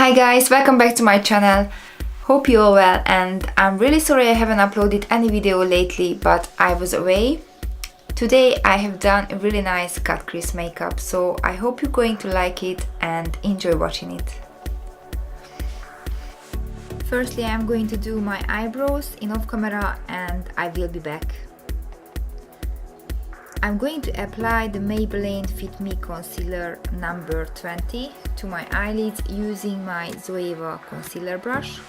Hi guys, welcome back to my channel. Hope you're all well, and I'm really sorry I haven't uploaded any video lately, but I was away. Today I have done a really nice cut crease makeup, so I hope you're going to like it and enjoy watching it. Firstly, I'm going to do my eyebrows in off camera and I will be back. I'm going to apply the Maybelline Fit Me Concealer number 20 to my eyelids using my Zoeva concealer brush.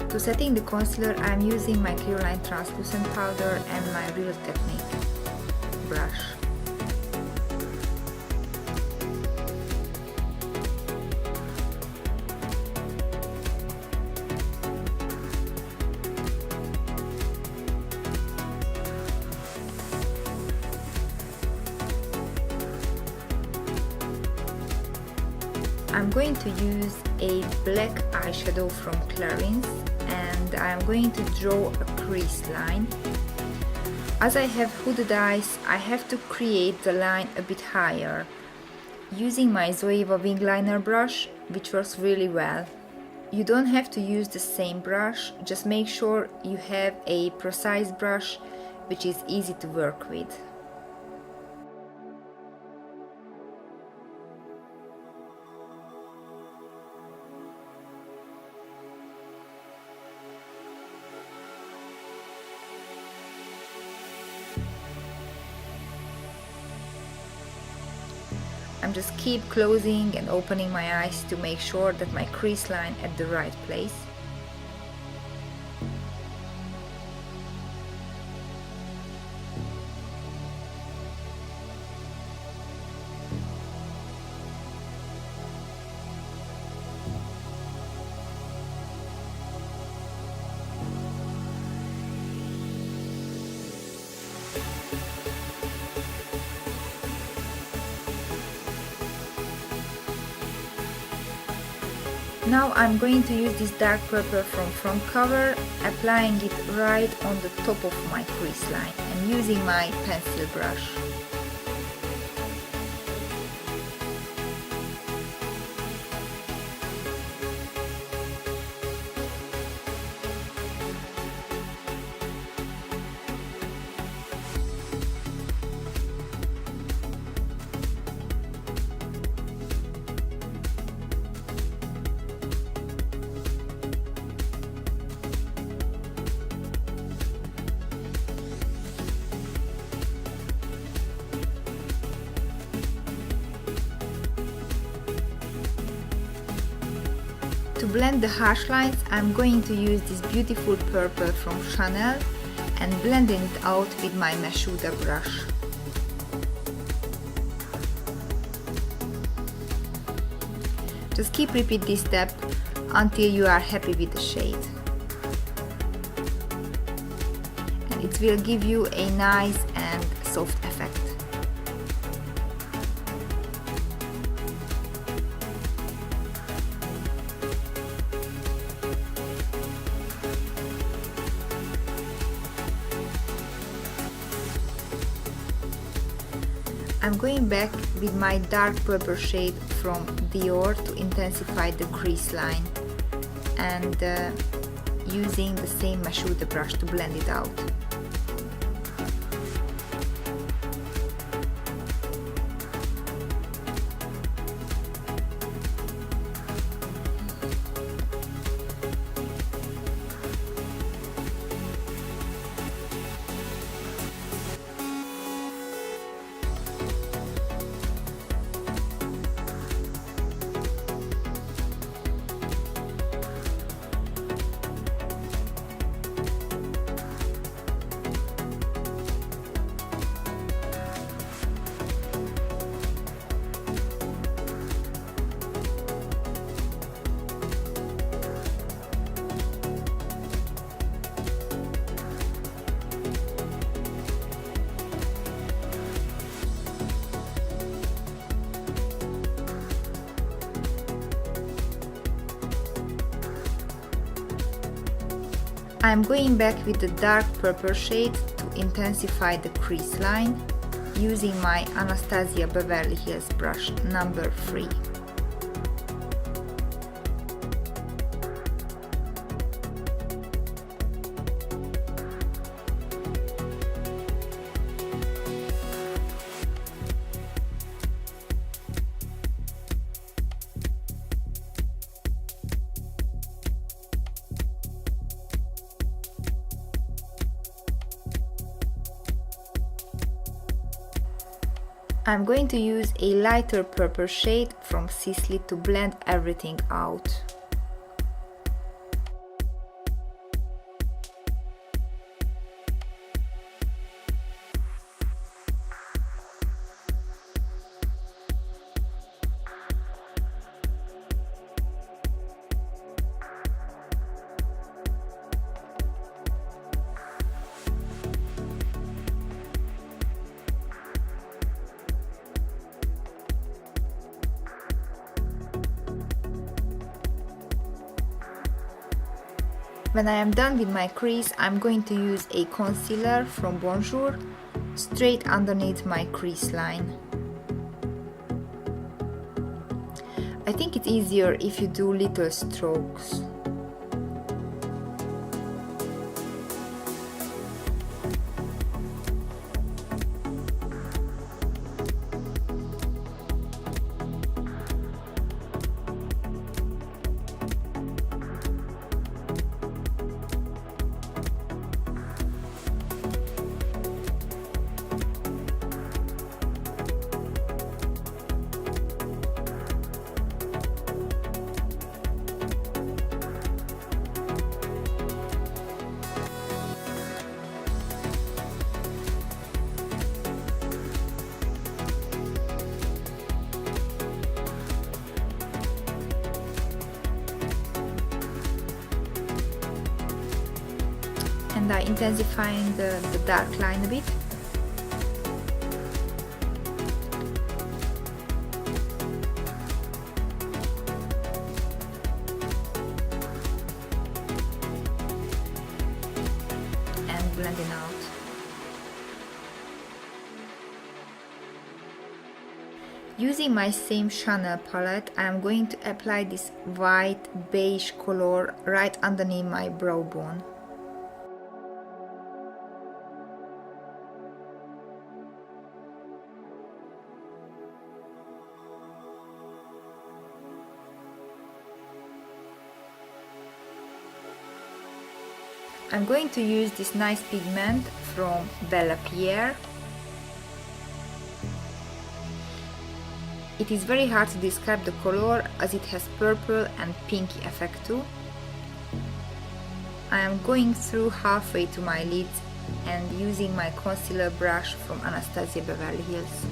To setting the concealer, I'm using my Clear Line translucent powder and my Real Technique brush. I'm going to use a black eyeshadow from Clarins and I'm going to draw a crease line. As I have hooded eyes, I have to create the line a bit higher, using my Zoeva wing liner brush, which works really well. You don't have to use the same brush, just make sure you have a precise brush which is easy to work with. I'm just keep closing and opening my eyes to make sure that my crease line at the right place. Now I'm going to use this dark purple from front cover, applying it right on the top of my crease line and using my pencil brush. To blend the harsh lines, I'm going to use this beautiful purple from Chanel and blending it out with my Meshuda brush. Just keep repeat this step until you are happy with the shade. And it will give you a nice and soft effect. I'm going back with my dark purple shade from Dior to intensify the crease line and using the same Meshuda brush to blend it out. I'm going back with the dark purple shade to intensify the crease line using my Anastasia Beverly Hills brush number 3. I'm going to use a lighter purple shade from Sisley to blend everything out. When I am done with my crease, I'm going to use a concealer from Bonjour straight underneath my crease line. I think it's easier if you do little strokes. And I intensifying the dark line a bit. And blending out. Using my same Chanel palette, I am going to apply this white beige color right underneath my brow bone. I'm going to use this nice pigment from Bella Pierre. It is very hard to describe the color as it has purple and pinky effect too. I am going through halfway to my lids and using my concealer brush from Anastasia Beverly Hills.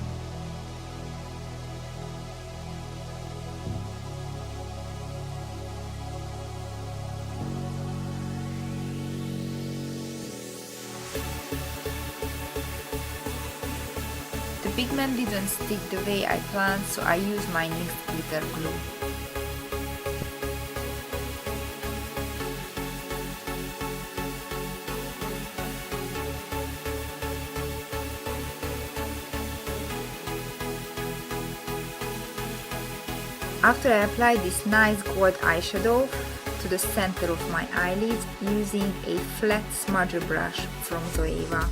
The pigment didn't stick the way I planned, so I used my NYX glitter glue. After I apply this nice gold eyeshadow to the center of my eyelids using a flat smudger brush from Zoeva.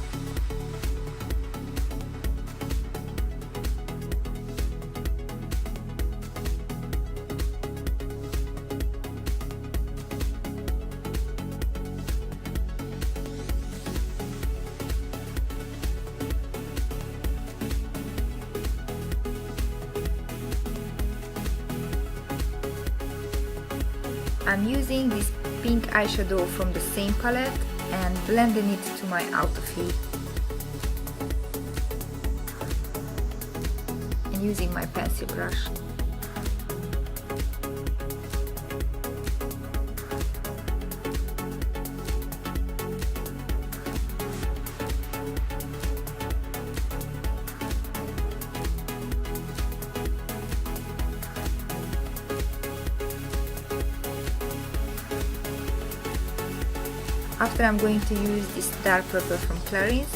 I'm using this pink eyeshadow from the same palette and blending it to my outfit. And using my pencil brush. After, I'm going to use this dark purple from Clarins.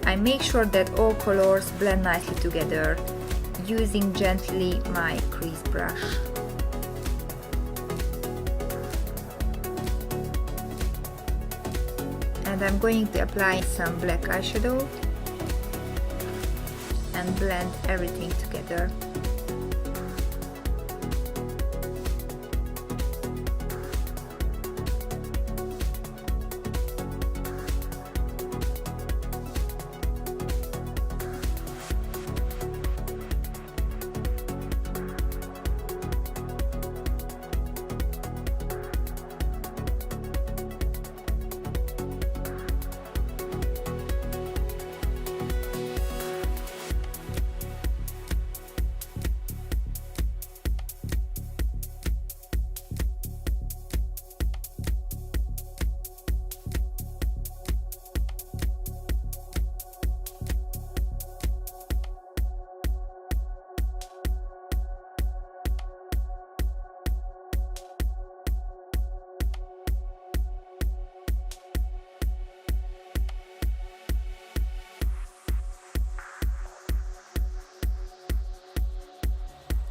I make sure that all colors blend nicely together, using gently my crease brush. And I'm going to apply some black eyeshadow and blend everything together.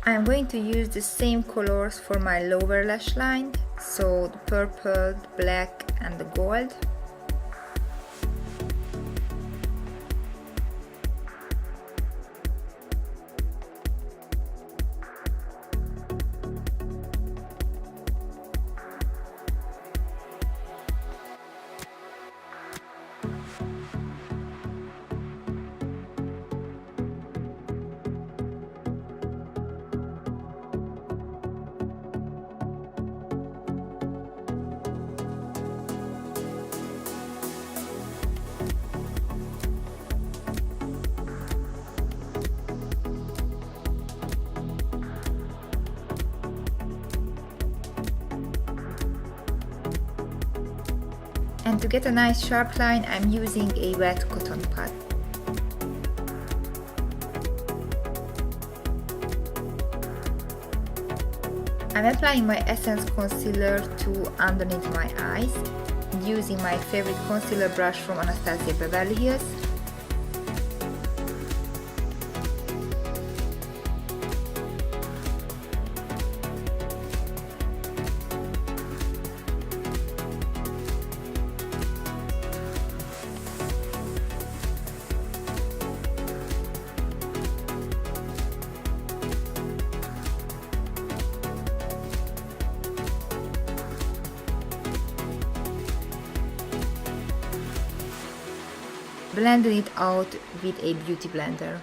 I'm going to use the same colors for my lower lash line, so the purple, the black and the gold. And to get a nice sharp line, I'm using a wet cotton pad. I'm applying my Essence concealer to underneath my eyes, using my favorite concealer brush from Anastasia Beverly Hills. Blending it out with a beauty blender.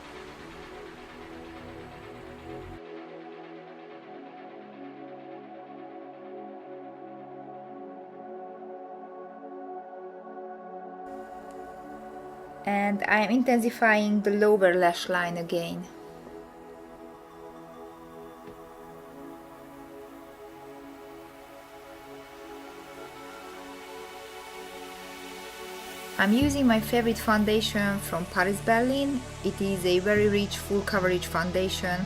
And I am intensifying the lower lash line again. I'm using my favorite foundation from Paris Berlin. It is a very rich full coverage foundation,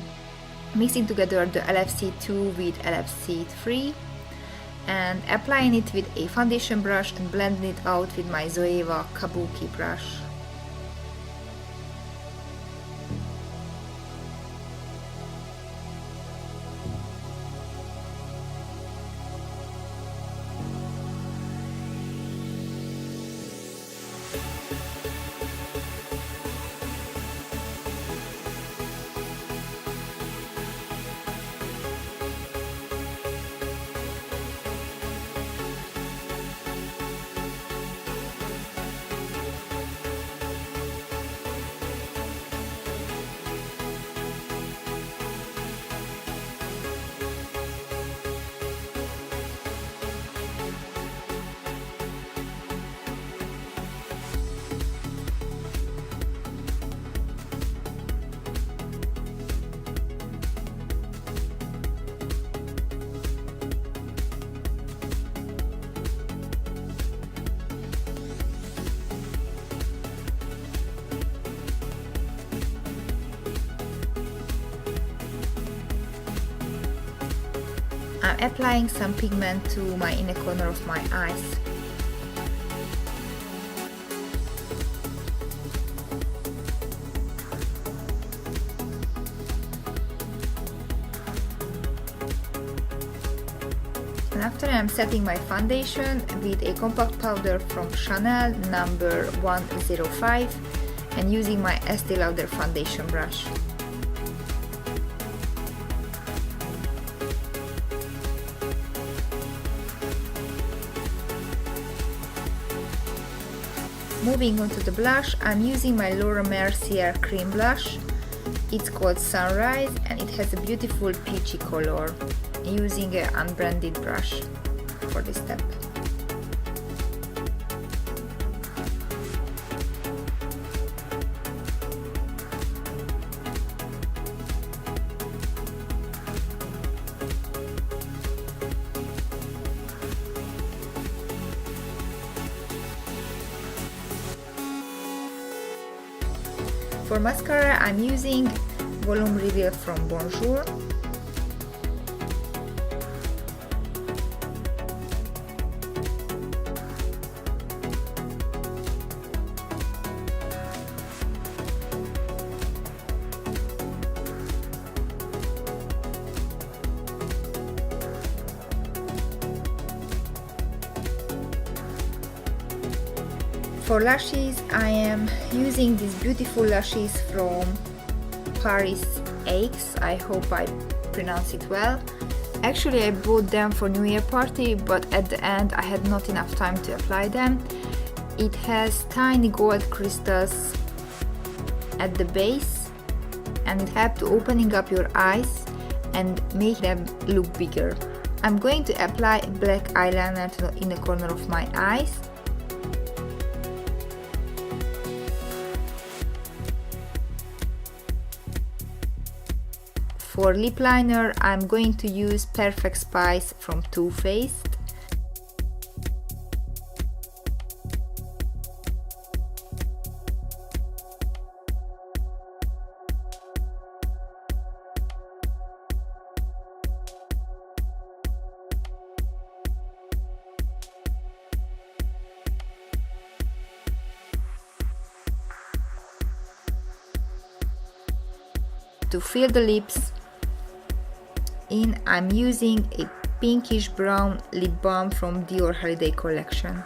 mixing together the LFC2 with LFC3 and applying it with a foundation brush and blending it out with my Zoeva Kabuki brush. I'm applying some pigment to my inner corner of my eyes. And after I'm setting my foundation with a compact powder from Chanel number 105 and using my Estee Lauder foundation brush. Moving on to the blush, I'm using my Laura Mercier cream blush. It's called Sunrise and it has a beautiful peachy color, using an unbranded brush for this step. For mascara, I'm using Volume Reveal from Bonjour. For lashes, I am using these beautiful lashes from Paris X. I hope I pronounce it well. Actually, I bought them for New Year party, but at the end I had not enough time to apply them. It has tiny gold crystals at the base and it helps to opening up your eyes and make them look bigger. I'm going to apply black eyeliner to the inner corner of my eyes. For lip liner, I'm going to use Perfect Spice from Too Faced. To fill the lips in, I'm using a pinkish brown lip balm from Dior Holiday collection.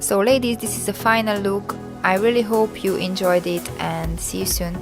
So ladies, this is the final look. I really hope you enjoyed it and see you soon.